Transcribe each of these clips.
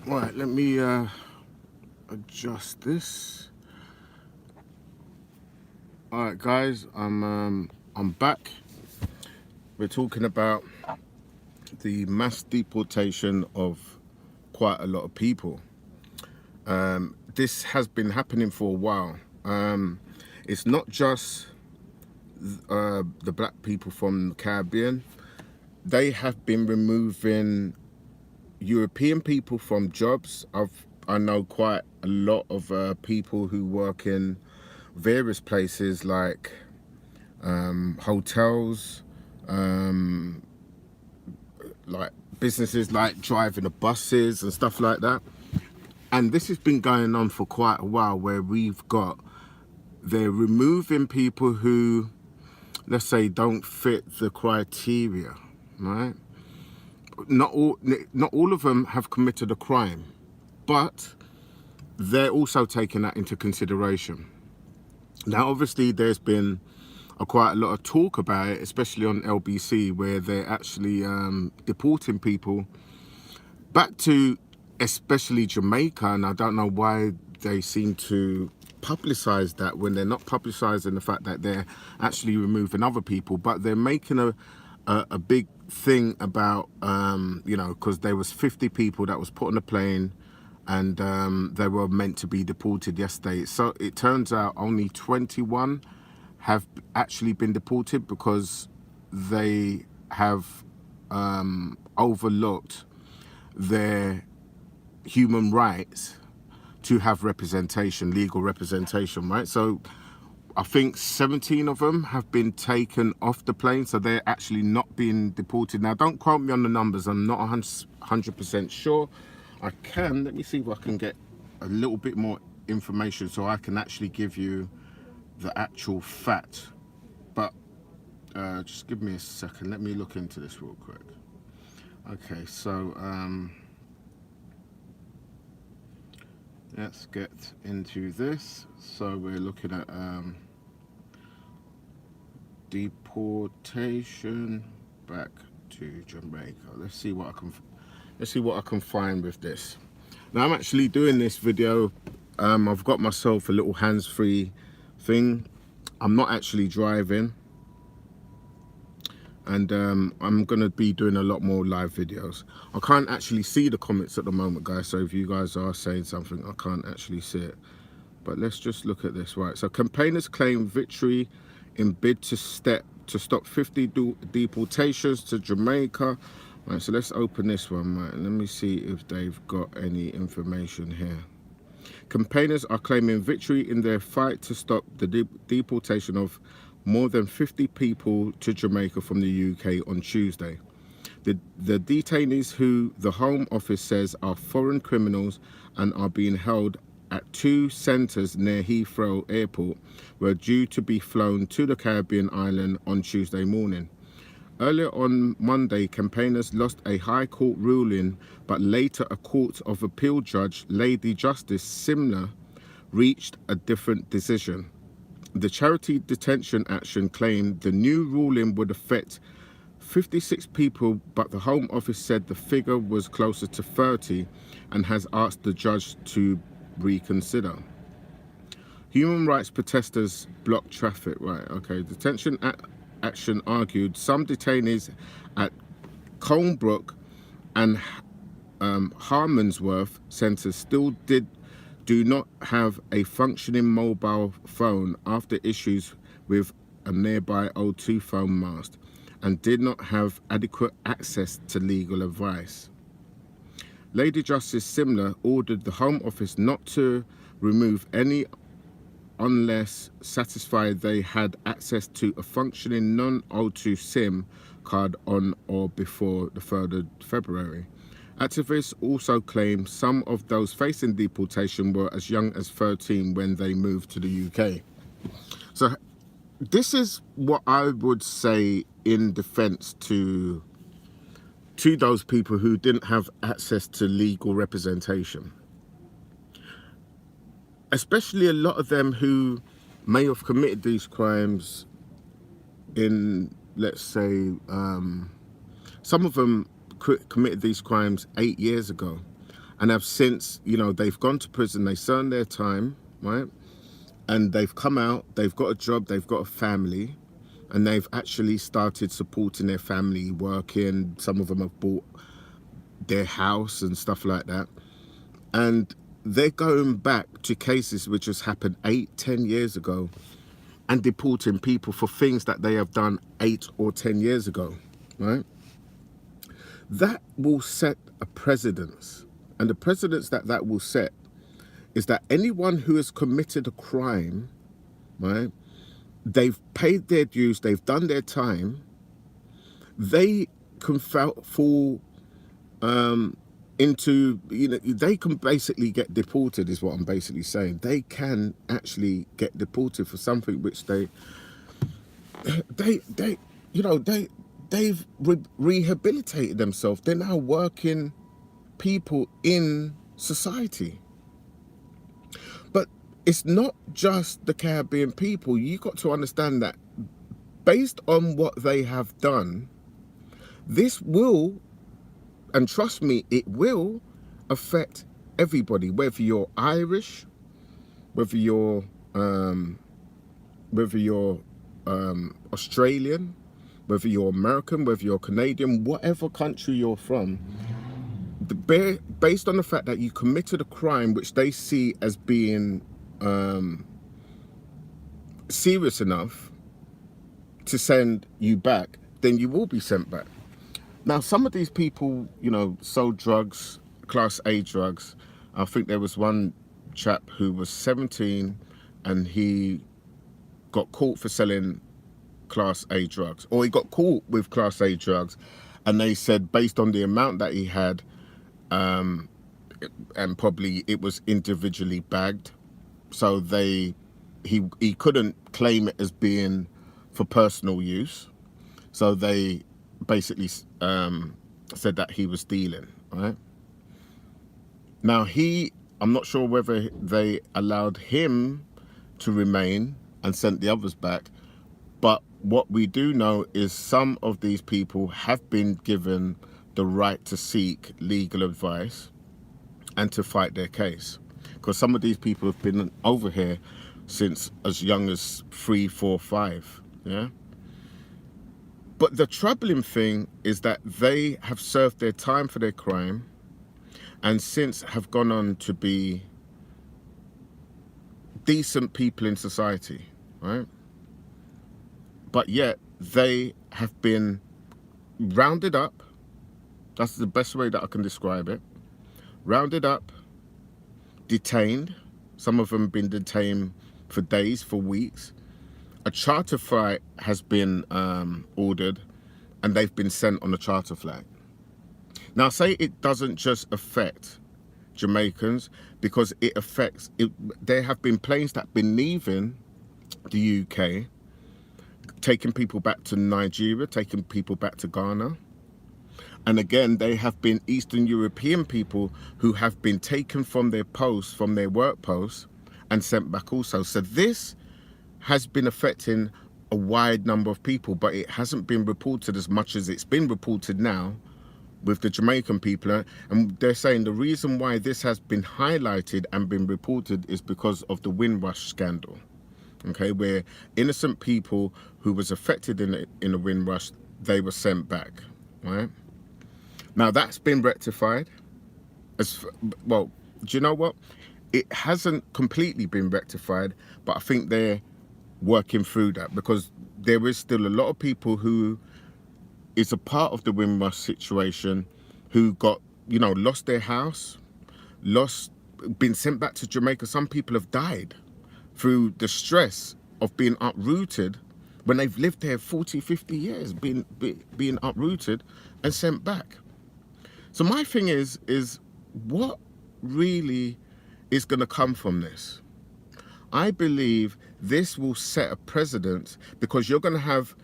Right, let me adjust this. All right, guys, I'm back. We're talking about the mass deportation of quite a lot of people. This has been happening for a while. It's not just the black people from the Caribbean. They have been removing European people from jobs. I know quite a lot of people who work in various places like hotels, like businesses like driving the buses and stuff like that. And this has been going on for quite a while, where they're removing people who, let's say, don't fit the criteria, right? Not all of them have committed a crime, but they're also taking that into consideration. Now, obviously, there's been quite a lot of talk about it, especially on LBC, where they're actually deporting people back to especially Jamaica. And I don't know why they seem to publicize that when they're not publicizing the fact that they're actually removing other people, but they're making a big thing about, you know, because there was 50 people that was put on a plane and they were meant to be deported yesterday. So it turns out only 21 have actually been deported because they have overlooked their human rights to have representation, legal representation, right? So I think 17 of them have been taken off the plane, so they're actually not being deported. Now, don't quote me on the numbers. I'm not 100% sure. Let me see if I can get a little bit more information so I can actually give you the actual fact. But just give me a second. Let me look into this real quick. Okay, so let's get into this. So we're looking at deportation back to Jamaica. Let's see what I can find with this. Now, I'm actually doing this video. I've got myself a little hands-free thing. I'm not actually driving, and I'm gonna be doing a lot more live videos. I can't actually see the comments at the moment, guys, so if you guys are saying something, I can't actually see it. But let's just look at this. Right, so campaigners claim victory in bid to stop 50 deportations to Jamaica. Right, so let's open this one. Right, let me see if they've got any information here. Campaigners are claiming victory in their fight to stop the deportation of more than 50 people to Jamaica from the UK on Tuesday. The detainees, who the Home Office says are foreign criminals and are being held at two centres near Heathrow Airport, were due to be flown to the Caribbean island on Tuesday morning. Earlier on Monday, campaigners lost a High Court ruling, but later a Court of Appeal judge, Lady Justice Simler, reached a different decision. The charity detention action claimed the new ruling would affect 56 people, but the Home Office said the figure was closer to 30 and has asked the judge to reconsider. Human rights protesters blocked traffic. Right, okay. Detention action argued some detainees at Colnbrook and Harmonsworth centres still do not have a functioning mobile phone after issues with a nearby O2 phone mast, and did not have adequate access to legal advice. Lady Justice Simler ordered the Home Office not to remove any unless satisfied they had access to a functioning non-O2 SIM card on or before the 3rd of February. Activists also claim some of those facing deportation were as young as 13 when they moved to the UK. So this is what I would say in defense to those people who didn't have access to legal representation. Especially a lot of them who may have committed these crimes in, let's say, some of them committed these crimes 8 years ago, and have since, you know, they've gone to prison, they served their time, right? And they've come out, they've got a job, they've got a family, and they've actually started supporting their family, working. Some of them have bought their house and stuff like that. And they're going back to cases which has happened 8-10 years ago and deporting people for things that they have done 8 or 10 years ago, right? That will set a precedence. And the precedence that will set is that anyone who has committed a crime, right, they've paid their dues, they've done their time, they can fall into, you know, they can basically get deported, is what I'm basically saying. They can actually get deported for something which they've rehabilitated themselves. They're now working people in society. But it's not just the Caribbean people. You got to understand that based on what they have done, this will, and trust me, it will affect everybody, whether you're Irish, whether you're Australian, whether you're American, whether you're Canadian, whatever country you're from. Based on the fact that you committed a crime which they see as being serious enough to send you back, then you will be sent back. Now, some of these people, you know, sold drugs, Class A drugs. I think there was one chap who was 17 and he got caught for selling Class A drugs, or he got caught with Class A drugs, and they said based on the amount that he had, and probably it was individually bagged, so he couldn't claim it as being for personal use, so they basically said that he was stealing, right? Now I'm not sure whether they allowed him to remain and sent the others back, but what we do know is some of these people have been given the right to seek legal advice and to fight their case, because some of these people have been over here since as young as 3, 4, 5, yeah? But the troubling thing is that they have served their time for their crime and since have gone on to be decent people in society, right? But yet they have been rounded up. That's the best way that I can describe it. Rounded up, detained. Some of them have been detained for days, for weeks. A charter flight has been ordered and they've been sent on a charter flight. Now, say it doesn't just affect Jamaicans, because it affects, there have been planes that have been leaving the UK, taking people back to Nigeria, taking people back to Ghana. And again, they have been Eastern European people who have been taken from their posts, from their work posts, and sent back also. So this has been affecting a wide number of people, but it hasn't been reported as much as it's been reported now with the Jamaican people. And they're saying the reason why this has been highlighted and been reported is because of the Windrush scandal, okay, where innocent people who was affected in a Windrush, they were sent back, right? Now that's been rectified. Well, do you know what? It hasn't completely been rectified, but I think they're working through that, because there is still a lot of people who is a part of the Windrush situation who got, you know, lost their house, been sent back to Jamaica. Some people have died through the stress of being uprooted when they've lived there 40, 50 years, being uprooted and sent back. So my thing is what really is going to come from this? I believe this will set a precedent, because you're going to have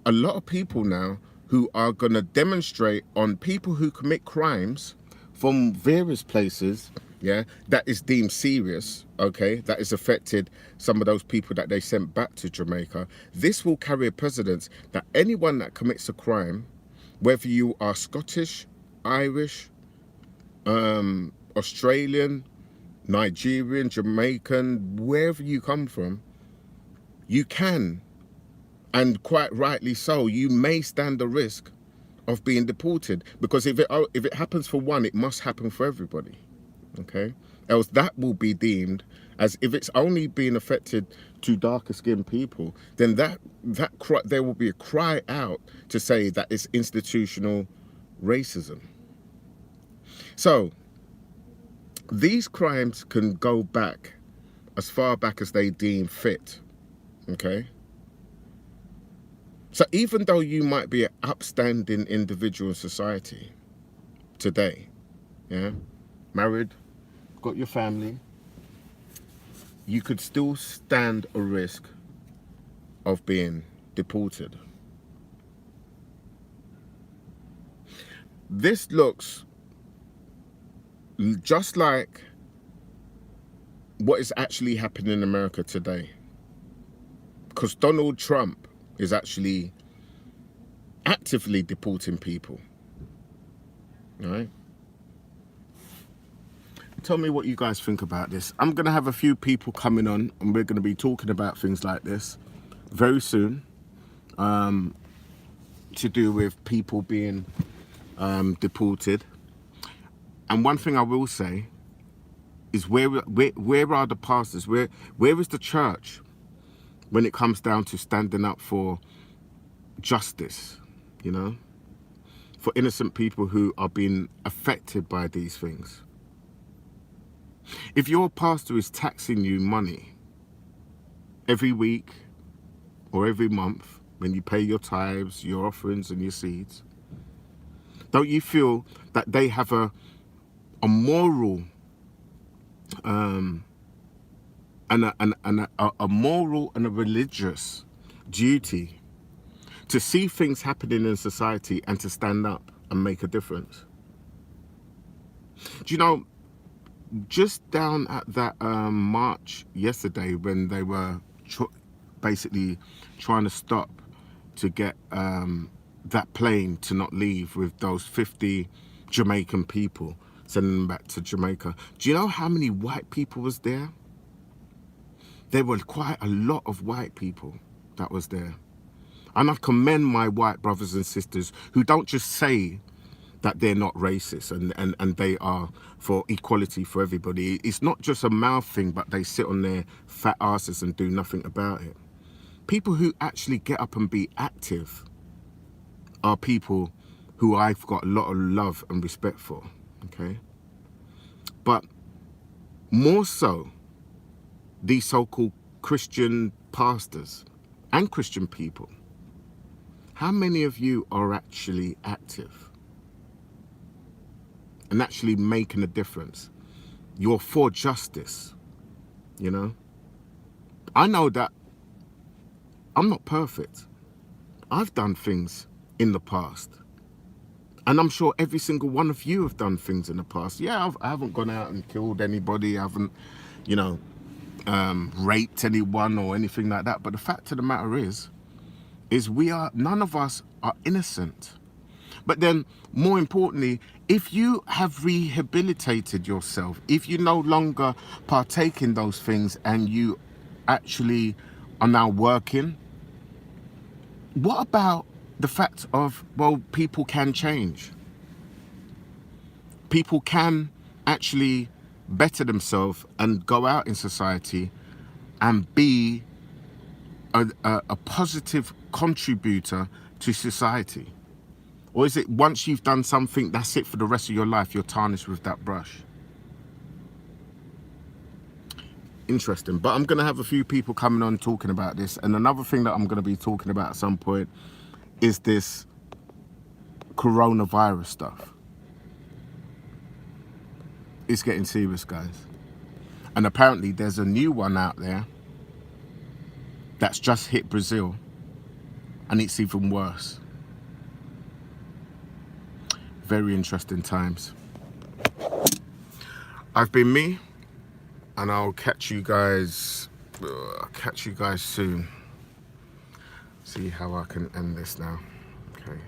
a lot of people now who are going to demonstrate on people who commit crimes from various places, yeah, that is deemed serious, okay, that has affected some of those people that they sent back to Jamaica. This will carry a precedent that anyone that commits a crime, whether you are Scottish, Irish, Australian, Nigerian, Jamaican, wherever you come from, you can, and quite rightly so, you may stand the risk of being deported, because if it happens for one, it must happen for everybody. Okay, else that will be deemed as, if it's only being affected to darker skinned people, then there will be a cry out to say that it's institutional racism. So these crimes can go back as far back as they deem fit. Okay, so even though you might be an upstanding individual in society today, yeah, married, got your family, you could still stand a risk of being deported. This looks just like what is actually happening in America today, because Donald Trump is actually actively deporting people. All right? Tell me what you guys think about this. I'm going to have a few people coming on, and we're going to be talking about things like this very soon, to do with people being deported. And one thing I will say is, where are the pastors? Where is the church when it comes down to standing up for justice, you know, for innocent people who are being affected by these things? If your pastor is taxing you money every week or every month when you pay your tithes, your offerings and your seeds, don't you feel that they have a moral and a moral and a religious duty to see things happening in society and to stand up and make a difference? Do you know, just down at that march yesterday, when they were basically trying to stop to get that plane to not leave with those 50 Jamaican people, sending them back to Jamaica, do you know how many white people was there? There were quite a lot of white people that was there. And I commend my white brothers and sisters who don't just say that they're not racist and they are for equality for everybody. It's not just a mouth thing, but they sit on their fat asses and do nothing about it. People who actually get up and be active are people who I've got a lot of love and respect for, okay? But more so, these so-called Christian pastors and Christian people, how many of you are actually active and actually making a difference? You're for justice, you know? I know that I'm not perfect. I've done things in the past. And I'm sure every single one of you have done things in the past. Yeah, I haven't gone out and killed anybody. I haven't, you know, raped anyone or anything like that. But the fact of the matter is none of us are innocent. But then, more importantly, if you have rehabilitated yourself, if you no longer partake in those things and you actually are now working, what about the fact of, well, people can change? People can actually better themselves and go out in society and be a positive contributor to society. Or is it once you've done something, that's it for the rest of your life, you're tarnished with that brush? Interesting. But I'm going to have a few people coming on talking about this. And another thing that I'm going to be talking about at some point is this coronavirus stuff. It's getting serious, guys. And apparently there's a new one out there that's just hit Brazil, and it's even worse. Very interesting times. I've been me, and I'll catch you guys soon. See how I can end this now. Okay.